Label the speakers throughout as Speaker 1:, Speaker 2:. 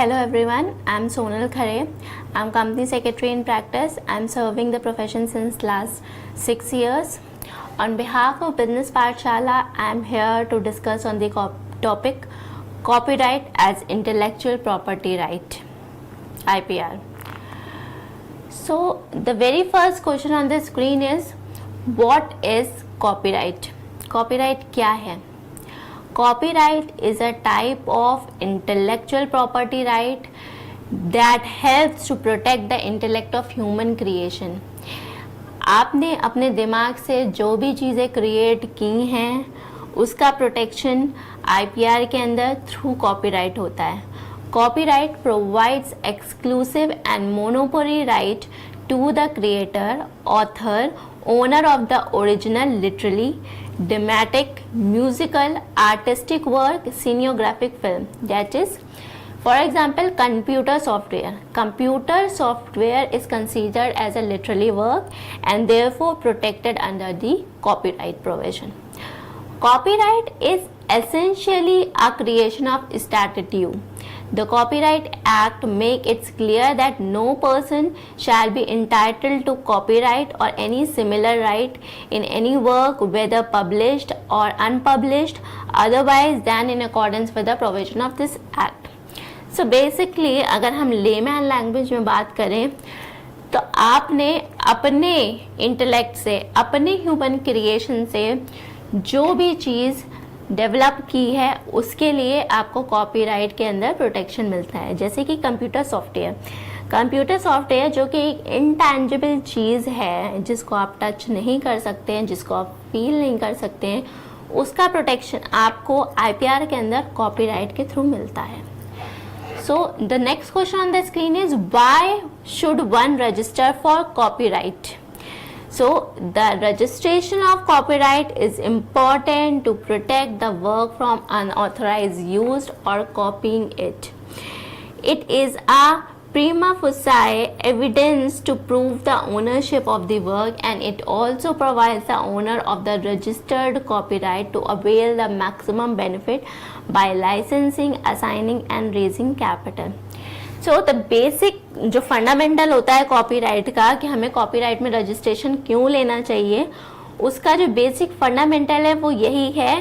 Speaker 1: Hello everyone, I'm Sonal Khare. I'm company secretary in practice. I'm serving the profession since last 6 years. On behalf of Business Pathshala, I'm here to discuss on the topic copyright as intellectual property right, IPR. So the very first question on the screen is, what is copyright? Copyright क्या है? Copyright is a type of intellectual property right that helps to protect the intellect of human creation. आपने अपने दिमाग से जो भी चीज़ें create की हैं उसका प्रोटेक्शन IPR के अंदर थ्रू कॉपीराइट होता है. Copyright provides exclusive and monopoly right to the creator, author, owner of the original literary, dramatic, musical, artistic work, cinematographic film. That is, for example, computer software. Computer software is considered as a literary work and therefore protected under the copyright provision. Copyright is essentially a creation of statute. The Copyright Act makes it clear that no person shall be entitled to copyright or any similar right in any work, whether published or unpublished, otherwise than in accordance with the provision of this Act. So basically, अगर हम layman language में बात करें तो आपने अपने intellect से, अपने ह्यूमन क्रिएशन से जो भी चीज़ डेवलप की है उसके लिए आपको कॉपीराइट के अंदर प्रोटेक्शन मिलता है. जैसे कि कंप्यूटर सॉफ्टवेयर जो कि एक इंटैंजिबल चीज़ है जिसको आप टच नहीं कर सकते हैं, जिसको आप फील नहीं कर सकते हैं, उसका प्रोटेक्शन आपको IPR के अंदर कॉपीराइट के थ्रू मिलता है. So the next question on the screen is, why should one register for copyright? So the registration of copyright is important to protect the work from unauthorized use or copying it. It is a prima facie evidence to prove the ownership of the work, and it also provides the owner of the registered copyright to avail the maximum benefit by licensing, assigning and raising capital. So the basic जो fundamental होता है copyright का कि हमें copyright में registration क्यों लेना चाहिए, उसका जो बेसिक फंडामेंटल है वो यही है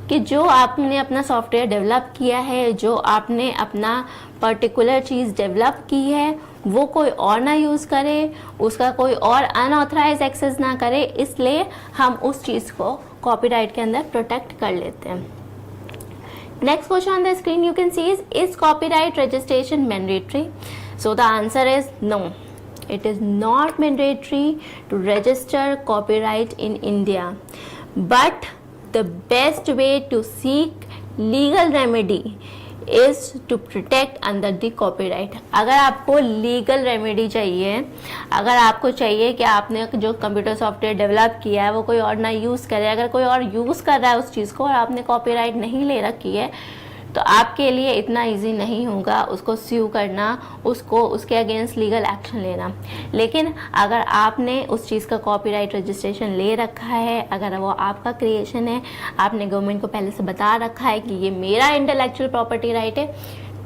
Speaker 1: कि जो आपने अपना सॉफ्टवेयर डेवलप किया है, जो आपने अपना पर्टिकुलर चीज़ डेवलप की है, वो कोई और ना यूज़ करे, उसका कोई और अनऑथराइज एक्सेस ना करे, इसलिए हम उस चीज़ को कॉपीराइट के अंदर प्रोटेक्ट कर लेते हैं. Next question on the screen you can see is copyright registration mandatory? So the answer is no. It is not mandatory to register copyright in India. But the best way to seek legal remedy is to protect under the copyright. अगर आपको legal remedy चाहिए, अगर आपको चाहिए कि आपने जो computer software develop किया है वो कोई और ना यूज़ करे, अगर कोई और यूज़ कर रहा है उस चीज़ को और आपने कॉपीराइट नहीं ले रखी है, तो आपके लिए इतना इजी नहीं होगा उसको स्यू करना, उसको उसके अगेंस्ट लीगल एक्शन लेना. लेकिन अगर आपने उस चीज़ का कॉपीराइट रजिस्ट्रेशन ले रखा है, अगर वो आपका क्रिएशन है, आपने गवर्नमेंट को पहले से बता रखा है कि ये मेरा इंटेलेक्चुअल प्रॉपर्टी राइट है,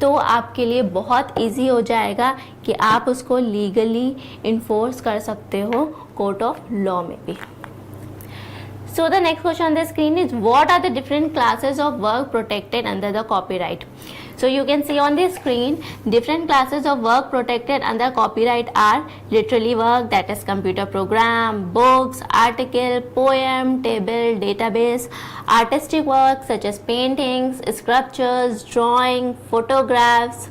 Speaker 1: तो आपके लिए बहुत इजी हो जाएगा कि आप उसको लीगली इन्फोर्स कर सकते हो कोर्ट ऑफ लॉ में भी. So the next question on the screen is, what are the different classes of work protected under the copyright? So you can see on the screen different classes of work protected under copyright are literary work, that is computer program, books, article, poem, table, database, artistic work such as paintings, sculptures, drawing, photographs,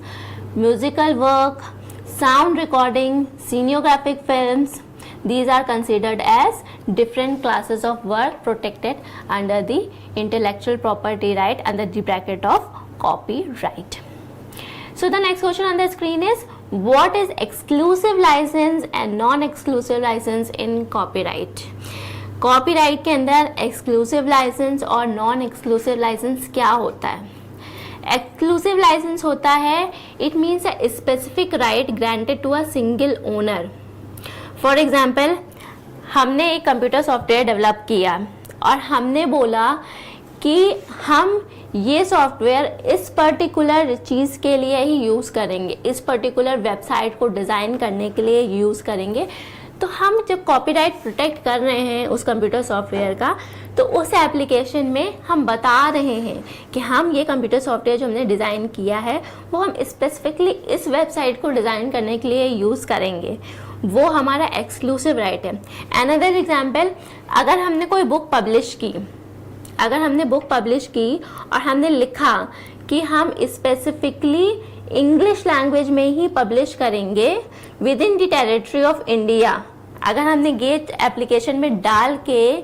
Speaker 1: musical work, sound recording, cinematographic films. These are considered as different classes of work protected under the intellectual property right under the bracket of copyright. So the next question on the screen is, what is exclusive license and non-exclusive license in copyright? Copyright के अंदर exclusive license और non-exclusive license क्या होता है? Exclusive license होता है, it means a specific right granted to a single owner. For example, हमने एक कंप्यूटर सॉफ्टवेयर डेवलप किया और हमने बोला कि हम ये सॉफ्टवेयर इस पर्टिकुलर चीज़ के लिए ही यूज़ करेंगे, इस पर्टिकुलर वेबसाइट को डिज़ाइन करने के लिए यूज़ करेंगे। तो हम जब कॉपीराइट प्रोटेक्ट कर रहे हैं उस कंप्यूटर सॉफ्टवेयर का, तो उस एप्लीकेशन में हम बता रहे हैं कि हम ये कंप्यूटर सॉफ्टवेयर जो हमने डिज़ाइन किया है वो हम स्पेसिफिकली इस वेबसाइट को डिज़ाइन करने के लिए यूज़ करेंगे। वो हमारा एक्सक्लूसिव राइट है। अनदर एग्जाम्पल, अगर हमने कोई बुक पब्लिश की, और हमने लिखा कि हम स्पेसिफिकली इंग्लिश लैंग्वेज में ही पब्लिश करेंगे with in the territory of India, अगर हमने गेट एप्लीकेशन में डाल के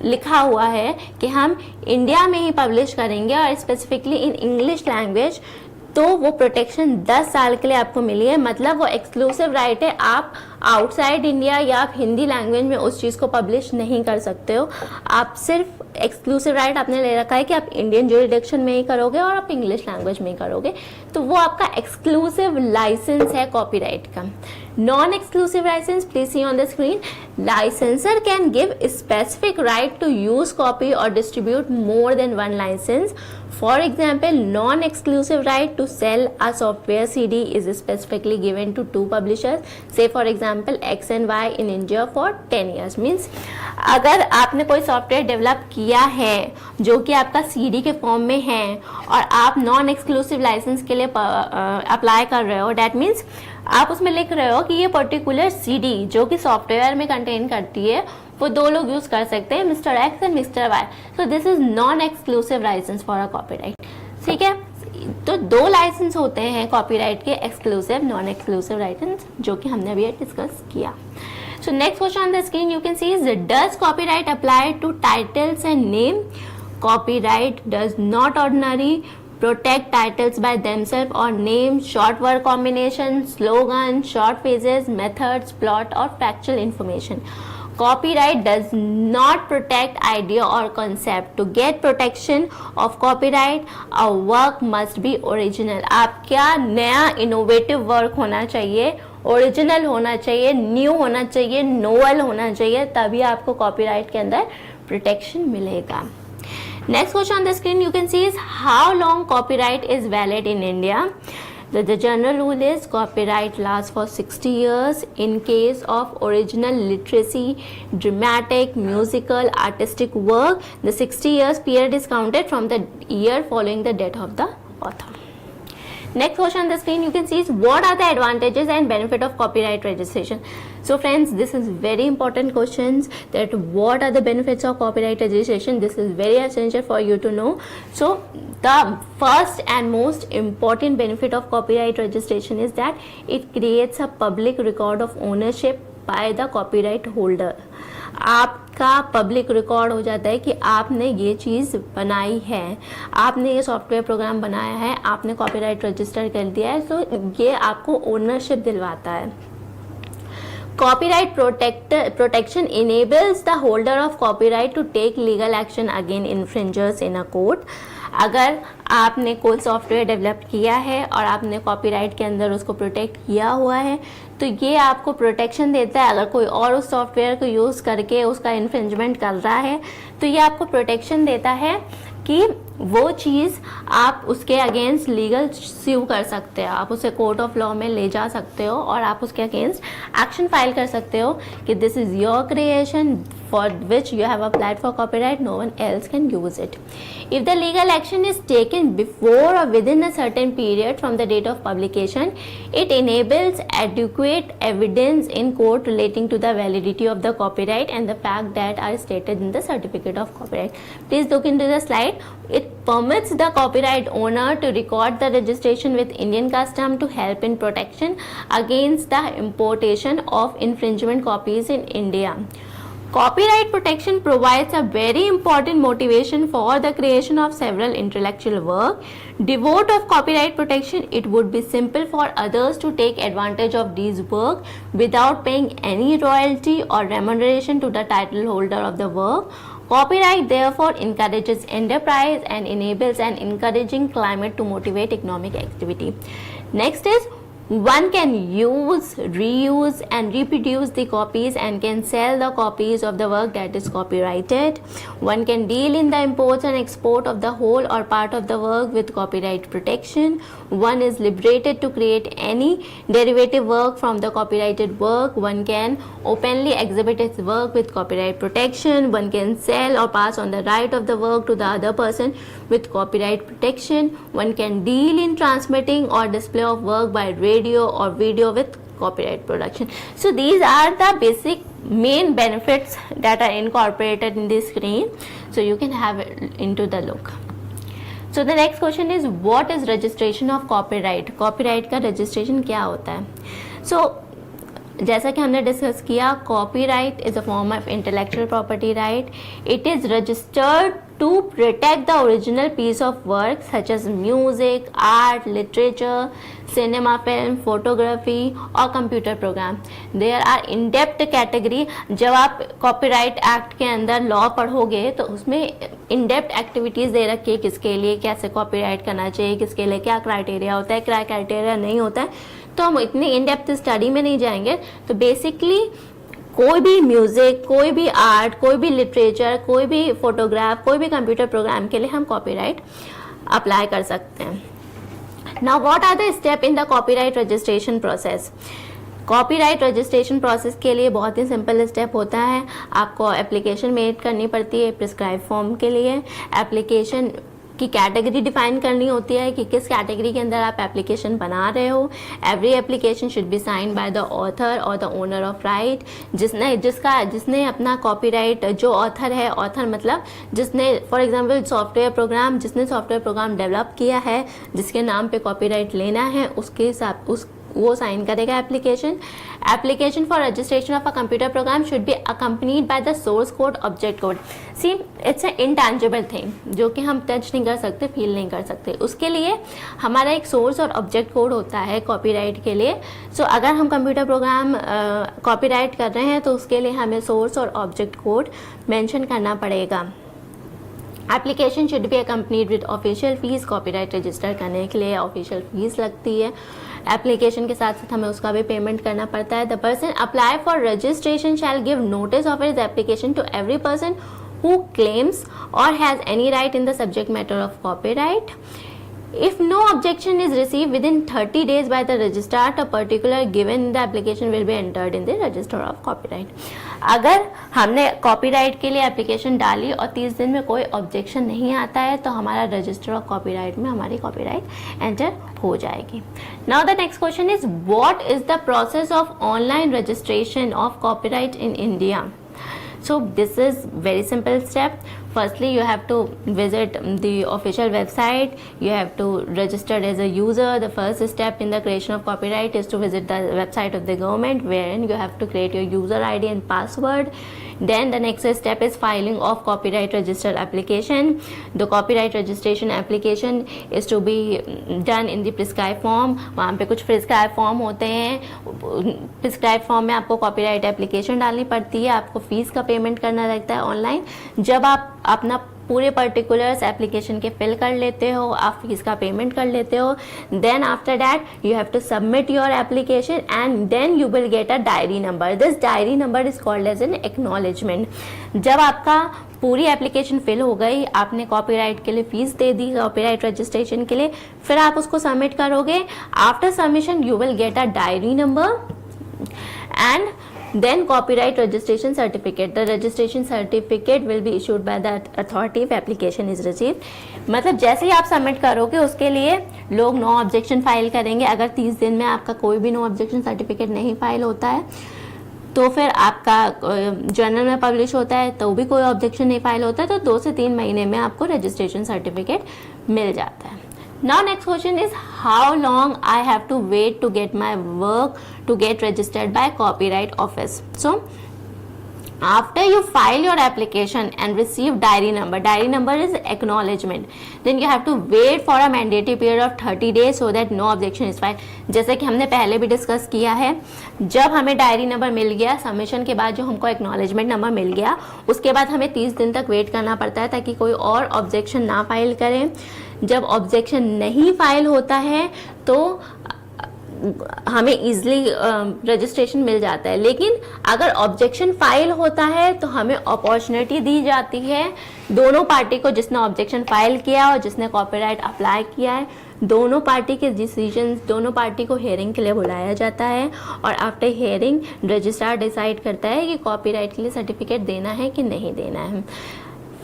Speaker 1: लिखा हुआ है कि हम इंडिया में ही पब्लिश करेंगे और स्पेसिफिकली इन इंग्लिश लैंग्वेज, तो वो प्रोटेक्शन 10 साल के लिए आपको मिली है। मतलब वो एक्सक्लूसिव राइट है, आप आउटसाइड इंडिया या आप हिंदी लैंग्वेज में उस चीज़ को पब्लिश नहीं कर सकते हो। आप सिर्फ एक्सक्लूसिव राइट आपने ले रखा है कि आप इंडियन ज्यूरिडिक्शन में ही करोगे और आप इंग्लिश लैंग्वेज में ही करोगे, तो वो आपका एक्सक्लूसिव लाइसेंस है कॉपीराइट का। Non exclusive licence, please see on the screen, licensor can give specific right to use copy और distribute more than one licence. For example, non-exclusive right to sell a software CD is specifically given to two publishers, say for example X and Y in India for 10 years. Means अगर आपने कोई software develop किया है जो कि आपका CD के form में है और आप नॉन एक्सक्लूसिव लाइसेंस के लिए अप्लाई कर रहे हो, डैट मीन्स आप उसमें लिख रहे हो कि ये पर्टिकुलर CD जो कि सॉफ्टवेयर में कंटेन करती है वो दो लोग यूज कर सकते हैं, mister X and mister Y. So this is non exclusive license for a copyright. ठीक है, तो दो लाइसेंस होते हैं कॉपीराइट के, एक्सक्लूसिव, नॉन एक्सक्लूसिव लाइसेंस, जो कि हमने अभी डिस्कस किया. So next question on the screen you can see is, does copyright apply to titles and name? Copyright does not ordinarily protect titles by themselves or names, short word combinations, slogans, short phrases, methods, plot or factual information. Copyright does not protect idea or concept. To get protection of copyright, a work must be original. आप क्या नया innovative work होना चाहिए, original होना चाहिए, new होना चाहिए, novel होना चाहिए, तभी आपको कॉपीराइट के अंदर प्रोटेक्शन मिलेगा. Next question on the screen you can see is, how long copyright is valid in India? The general rule is copyright lasts for 60 years in case of original literacy, dramatic, musical, artistic work. The 60 years period is counted from the year following the death of the author. Next question on the screen you can see is, what are the advantages and benefit of copyright registration? So friends, this is very important questions, that what are the benefits of copyright registration. This is very essential for you to know. So the first and most important benefit of copyright registration is that it creates a public record of ownership by the copyright holder. आपका public record हो जाता है कि आपने ये चीज़ बनाई है, आपने ये सॉफ्टवेयर प्रोग्राम बनाया है, आपने कॉपीराइट रजिस्टर कर दिया है, तो ये आपको ओनरशिप दिलवाता है. Copyright protection enables the holder of copyright to take legal action against infringers in a court. अगर आपने कोई सॉफ्टवेयर डेवलप किया है और आपने कॉपीराइट के अंदर उसको प्रोटेक्ट किया हुआ है, तो ये आपको प्रोटेक्शन देता है. अगर कोई और उस सॉफ्टवेयर को यूज़ करके उसका इन्फ्रिंजमेंट कर रहा है, तो ये आपको प्रोटेक्शन देता है कि वो चीज़ आप उसके अगेंस्ट लीगल स्यू कर सकते हो, आप उसे कोर्ट ऑफ लॉ में ले जा सकते हो और आप उसके अगेंस्ट एक्शन फाइल कर सकते हो कि this is your creation for which you have applied for copyright, no one else can use it. If the legal action is taken before or within a certain period from the date of publication, it enables adequate evidence in court relating to the validity of the copyright and the fact that are stated in the certificate of copyright. Please look into the slide. It permits the copyright owner to record the registration with Indian custom to help in protection against the importation of infringement copies in India. Copyright protection provides a very important motivation for the creation of several intellectual work. Devoid of copyright protection, it would be simple for others to take advantage of these work without paying any royalty or remuneration to the title holder of the work. Copyright therefore encourages enterprise and enables an encouraging climate to motivate economic activity. Next is, One can use, reuse and reproduce the copies and can sell the copies of the work that is copyrighted. One can deal in the imports and export of the whole or part of the work with copyright protection. One is liberated to create any derivative work from the copyrighted work. One can openly exhibit its work with copyright protection. One can sell or pass on the right of the work to the other person with copyright protection. One can deal in transmitting or display of work by radio or video with copyright protection. So these are the basic main benefits that are incorporated in this screen, so you can have it into the look. So the next question is, what is registration of copyright? Copyright का registration क्या होता है? So जैसा कि हमने discuss किया, copyright is a form of intellectual property right. It is registered to protect the original piece of work such as music, art, literature, cinema, film, photography or computer program. There are in-depth category. जब आप copyright act के अंदर law पढ़ोगे तो उसमें in-depth activities दे रखी है, किसके लिए कैसे कॉपीराइट करना चाहिए, किसके लिए क्या क्राइटेरिया होता है, क्या क्राइटेरिया नहीं होता है. तो हम इतनी in-depth स्टडी में नहीं जाएंगे. तो बेसिकली कोई भी म्यूजिक, कोई भी आर्ट, कोई भी लिटरेचर, कोई भी फोटोग्राफ, कोई भी कंप्यूटर प्रोग्राम के लिए हम कॉपीराइट अप्लाई कर सकते हैं. Now what are the step in the copyright registration process? Copyright registration process के लिए बहुत ही सिंपल स्टेप होता है. आपको एप्लीकेशन मेड करनी पड़ती है प्रिस्क्राइब फॉर्म के लिए. एप्लीकेशन की कैटेगरी डिफाइन करनी होती है कि किस कैटेगरी के अंदर आप एप्लीकेशन बना रहे हो. Every application should be signed by the author और द ओनर ऑफ राइट. जिसने अपना कॉपीराइट, जो ऑथर है, ऑथर मतलब जिसने for example software program develop किया है, जिसके नाम पे कॉपीराइट लेना है, उसके हिसाब वो साइन करेगा application for registration of a computer program should be accompanied by the source code, object code. See it's a intangible thing जो कि हम टच नहीं कर सकते, फील नहीं कर सकते. उसके लिए हमारा एक सोर्स और ऑब्जेक्ट कोड होता है कॉपीराइट के लिए. सो अगर हम कंप्यूटर प्रोग्राम कॉपीराइट कर रहे हैं तो उसके लिए हमें सोर्स और ऑब्जेक्ट कोड मेंशन करना पड़ेगा. Application should be accompanied with official fees. Copyright register करने के लिए ऑफिशियल फीस लगती है. एप्लीकेशन के साथ साथ हमें उसका भी पेमेंट करना पड़ता है. The person apply for registration shall give notice of his application to every person who claims or has any right in the subject matter of copyright. If no objection is received within 30 days by the registrar, a particular given in the application will be entered in the register of copyright. अगर हमने copyright के लिए application डाली और 30 दिन में कोई objection नहीं आता है तो हमारा रजिस्टर ऑफ कॉपीराइट में हमारी कॉपीराइट एंटर हो जाएगी. Now the next question is, what is the process of online registration of copyright in India? So this is very simple step. Firstly, you have to visit the official website. You have to register as a user. The first step in the creation of copyright is to visit the website of the government, wherein you have to create your user ID and password. Then the next step is filing of copyright register application. The copyright registration application is to be done in the prescribed form. वहाँ पे कुछ prescribed form होते हैं. prescribed form में आपको copyright application डालनी पड़ती है. आपको फीस का पेमेंट करना रहता है ऑनलाइन. जब आप अपना पूरे पर्टिकुलर्स एप्लीकेशन के फिल कर लेते हो, आप फीस का पेमेंट कर लेते हो, then after that you have to submit your application and then you will get a diary number. This diary number is called as an acknowledgement. जब आपका पूरी एप्लीकेशन फिल हो गई, आपने कॉपीराइट के लिए फीस दे दी कॉपीराइट रजिस्ट्रेशन के लिए, फिर आप उसको सबमिट करोगे. After submission you will get a diary number and then copyright registration certificate. The registration certificate will be issued by the authority if application is received. मतलब जैसे ही आप सबमिट करोगे उसके लिए लोग नो ऑब्जेक्शन फाइल करेंगे. अगर 30 दिन में आपका कोई भी नो ऑब्जेक्शन सर्टिफिकेट नहीं फाइल होता है तो फिर आपका जर्नल में पब्लिश होता है तो भी कोई ऑब्जेक्शन नहीं फाइल होता है, तो 2 से 3 महीने में आपको रजिस्ट्रेशन सर्टिफिकेट मिल जाता है. Now next question is, how long I have to wait to get my work to get registered by Copyright Office? So after you file your application and receive diary number is acknowledgement, then you have to wait for a mandatory period of 30 days so that no objection is filed. जैसे कि हमने पहले भी discuss किया है, जब हमें diary number मिल गया, सबमिशन के बाद जो हमको एक्नॉलेजमेंट नंबर मिल गया, उसके बाद हमें 30 दिन तक वेट करना पड़ता है ताकि कोई और ऑब्जेक्शन ना फाइल करें. जब ऑब्जेक्शन नहीं फाइल होता है तो हमें इजीली रजिस्ट्रेशन मिल जाता है। लेकिन अगर ऑब्जेक्शन फाइल होता है तो हमें अपॉर्चुनिटी दी जाती है दोनों पार्टी को, जिसने ऑब्जेक्शन फाइल किया और जिसने कॉपीराइट अप्लाई किया है, दोनों पार्टी के डिसीजन, दोनों पार्टी को हेयरिंग के लिए बुलाया जाता है और आफ्टर हेयरिंग रजिस्ट्रार डिसाइड करता है कि कॉपीराइट के लिए सर्टिफिकेट देना है कि नहीं देना है।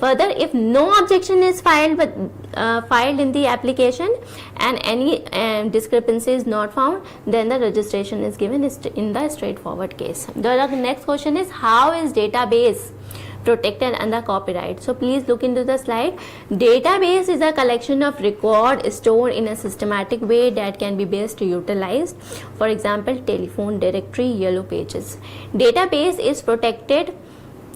Speaker 1: Further, if no objection is filed in the application and any discrepancy is not found, then the registration is given in the straightforward case. The next question is, how is database protected under copyright? So please look into the slide. Database is a collection of record stored in a systematic way that can be best utilized. For example, telephone directory, yellow pages. Database is protected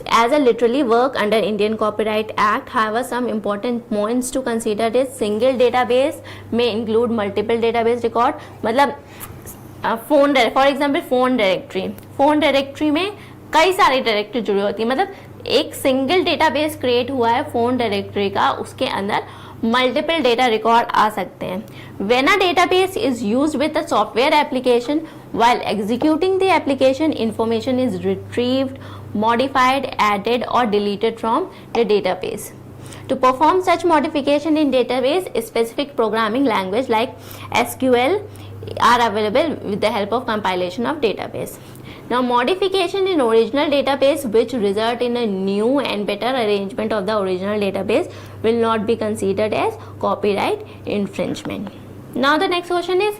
Speaker 1: as a literally work under Indian Copyright Act. However, some important points to consider is single database may include multiple database record. मतलब phone, for example phone directory में कई सारी directory जुड़ी होती है, मतलब एक single database create हुआ है फोन डायरेक्टरी का, उसके अंदर मल्टीपल डेटा रिकॉर्ड आ सकते हैं. When a database is used with a software application, while executing the application, information is retrieved, modified, added or deleted from the database. To perform such modification in database, specific programming language like SQL are available with the help of compilation of database. Now, modification in original database which result in a new and better arrangement of the original database will not be considered as copyright infringement. Now the next question is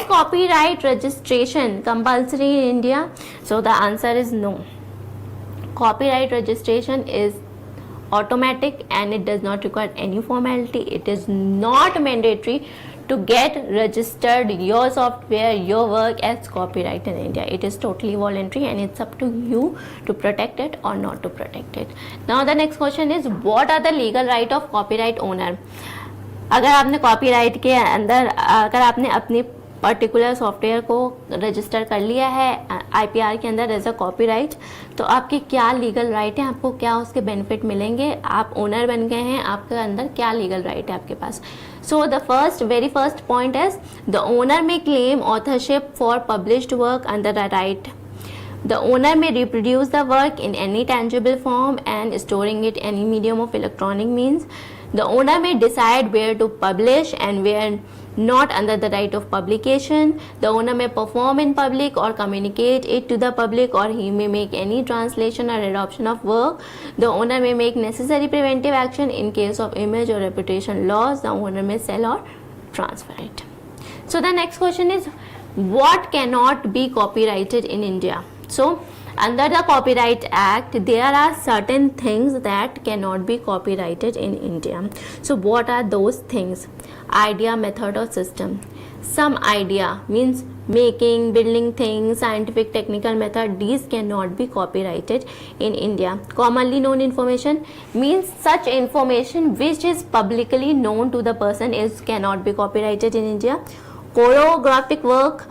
Speaker 1: copyright registration compulsory in India? So the answer is no. Copyright registration is automatic and it does not require any formality. It is not mandatory to get registered your software, your work as copyright in India. It is totally voluntary and it's up to you to protect it or not to protect it. Now the next question is, what are the legal right of copyright owner? अगर आपने copyright के अंदर, अगर आपने अपनी particular software को register कर लिया है आईपीआर के अंदर एज अ कॉपीराइट, तो आपके क्या लीगल राइट है, आपको क्या उसके बेनिफिट मिलेंगे, आप ओनर बन गए हैं, आपके अंदर क्या लीगल राइट है आपके पास. So the very first point is the owner may claim authorship for published work under the right. The owner may reproduce the work in any tangible form and storing it in any medium of electronic means. The owner may decide where to publish and where not under the right of publication. The owner may perform in public or communicate it to the public, or he may make any translation or adoption of work. The owner may make necessary preventive action in case of image or reputation loss. The owner may sell or transfer it. So the next question is, what cannot be copyrighted in India? So under the Copyright Act, there are certain things that cannot be copyrighted in India. So what are those things? Idea, method or system. Some idea means making, building things, scientific, technical method, these cannot be copyrighted in India. Commonly known information means such information which is publicly known to the person cannot be copyrighted in India. Choreographic work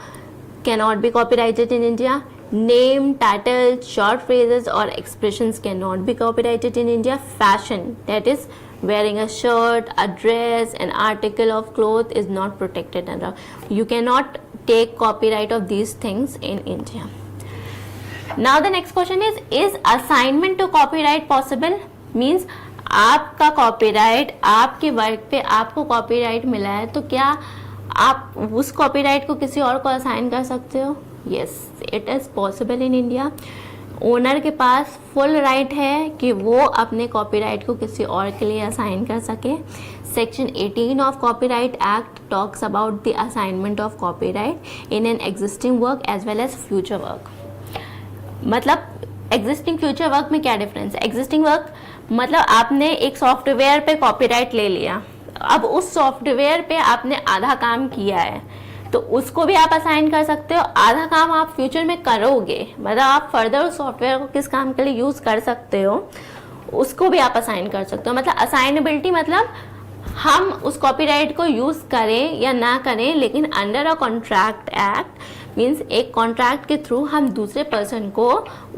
Speaker 1: cannot be copyrighted in India. Name, title, short phrases or expressions cannot be copyrighted in India. Fashion, that is wearing a shirt, a dress, an article of cloth is not protected under. You cannot take copyright of these things in India. Now the next question is assignment to copyright possible? Means आपका copyright, आपके work पे आपको copyright मिला है, तो क्या आप उस कॉपीराइट को किसी और को असाइन कर सकते हो? Yes, it is possible in India. Owner के पास फुल राइट है कि वो अपने कॉपीराइट को किसी और के लिए असाइन कर सके. Section 18 of copyright act talks about the assignment of copyright in an existing work as well as future work. मतलब एग्जिस्टिंग फ्यूचर वर्क में क्या डिफरेंस है? एग्जिस्टिंग वर्क मतलब आपने एक सॉफ्टवेयर पे कॉपीराइट ले लिया, अब उस सॉफ्टवेयर पे आपने आधा काम किया है तो उसको भी आप असाइन कर सकते हो. आधा काम आप फ्यूचर में करोगे, मतलब आप फर्दर उस सॉफ्टवेयर को किस काम के लिए यूज कर सकते हो उसको भी आप असाइन कर सकते हो. मतलब असाइनेबिलिटी मतलब हम उस कॉपीराइट को यूज़ करें या ना करें, लेकिन under a contract act means एक कॉन्ट्रैक्ट के थ्रू हम दूसरे पर्सन को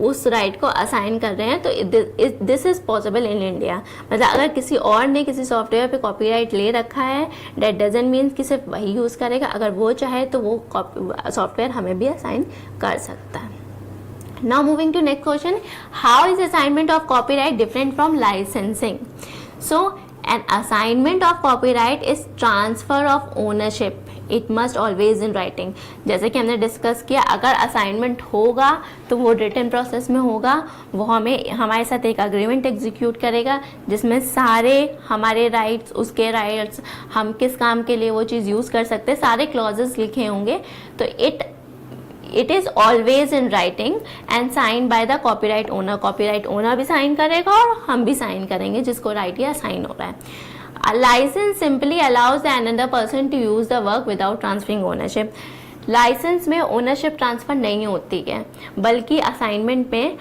Speaker 1: उस राइट को असाइन कर रहे हैं, तो this is possible in India. मतलब अगर किसी और ने किसी सॉफ्टवेयर पे कॉपीराइट ले रखा है, दैट डजंट मीन कि सिर्फ वही यूज़ करेगा, अगर वो चाहे तो वो सॉफ्टवेयर हमें भी असाइन कर सकता है। Now moving to next question, how is assignment of copyright different from licensing? So an assignment of copyright is transfer of ownership. It must always in writing. जैसे कि हमने डिस्कस किया, अगर असाइनमेंट होगा तो वो रिटन प्रोसेस में होगा, वो हमारे साथ एक अग्रीमेंट एग्जीक्यूट करेगा जिसमें सारे हमारे राइट्स, उसके राइट्स, हम किस काम के लिए वो चीज़ यूज़ कर सकते हैं, सारे क्लॉजेस लिखे होंगे। तो it is always in writing and sign by the copyright owner. Copyright owner भी साइन करेगा और हम भी साइन करेंगे जिसको राइट या साइन हो रहा है। A license simply allows the another person to use the work without transferring ownership. License में ओनरशिप ट्रांसफ़र नहीं होती है, बल्कि असाइनमेंट में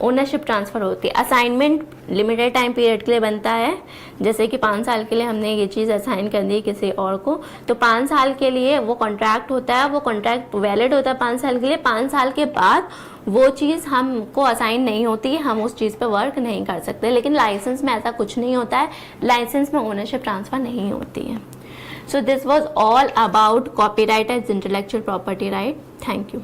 Speaker 1: ओनरशिप ट्रांसफ़र होती है। असाइनमेंट लिमिटेड टाइम पीरियड के लिए बनता है, जैसे कि 5 साल के लिए हमने ये चीज़ असाइन कर दी किसी और को, तो 5 साल के लिए वो कॉन्ट्रैक्ट होता है, वो कॉन्ट्रैक्ट वैलिड होता है 5 साल के लिए। 5 साल के बाद वो चीज़ हमको असाइन नहीं होती, हम उस चीज़ पे वर्क नहीं कर सकते। लेकिन लाइसेंस में ऐसा कुछ नहीं होता है, लाइसेंस में ओनरशिप ट्रांसफ़र नहीं होती है। So this was all about copyright as intellectual property right. Thank you.